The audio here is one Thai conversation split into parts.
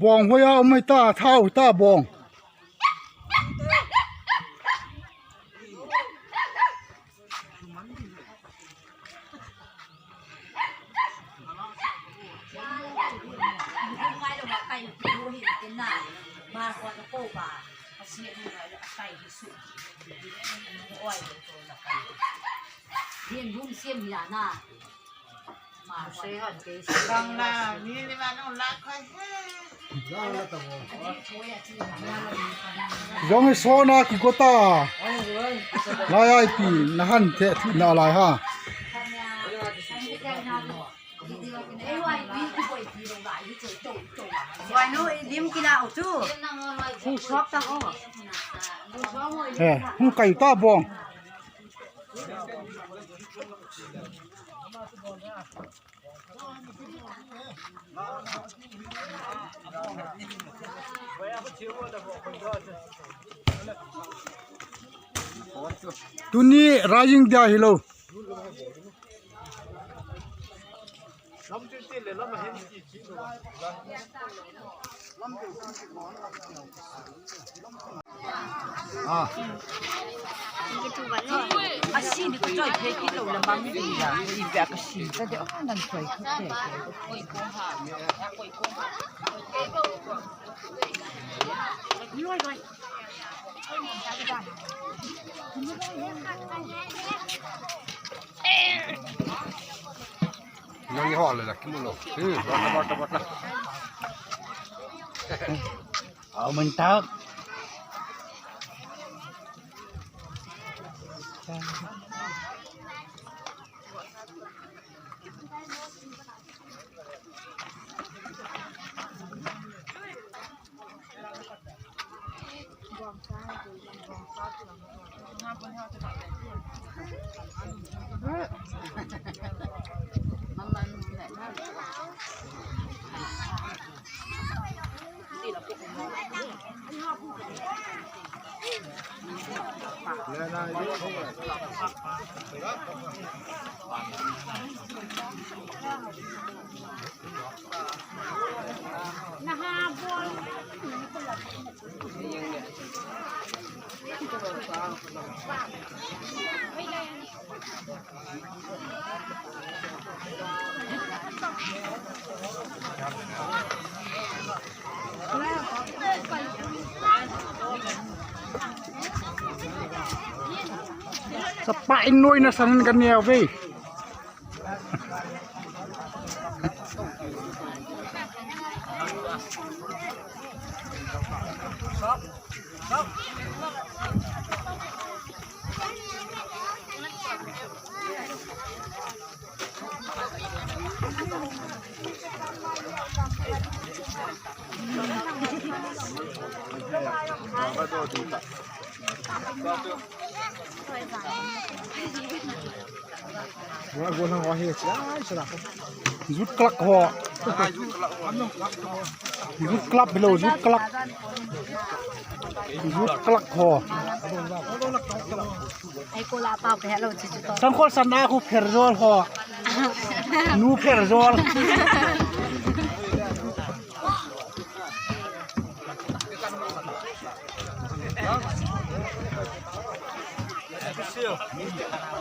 บองหัวไม่ตาเท้าตาบองมาก่อนจะโป้บ่าเขาเสียยังไงแล้วไก่ที่สุดอ้อยตัวละไก่เรียนรุ่งเสียมยาหน้ามาเสียหันเกศกังนานี่นี่มันอุ่นละค่อยยังไม่โซนากิโกตาลายไอปีนะฮันเททุนอะไรฮะวายนู้ลิ้มกินเอาจู้ผู้ชอบตั้งอ้อหูไก่ตาบองตุนี้รายิงเดียฮิโลassim de coisa que que não leva me vida e ver que sim tá de não foi que Yang ni hal lah, kimun lo. Bata. Oh mantap. Sepain nuôi na sanan kan niya be. Gua nang wahi sudah. Zut kelak ho. Zut kelak below zut kelak. Zut kelak ho. ai cô la pao pe lo chi to Sang khol san aku perzol ho. Nu perzol.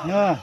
Nah.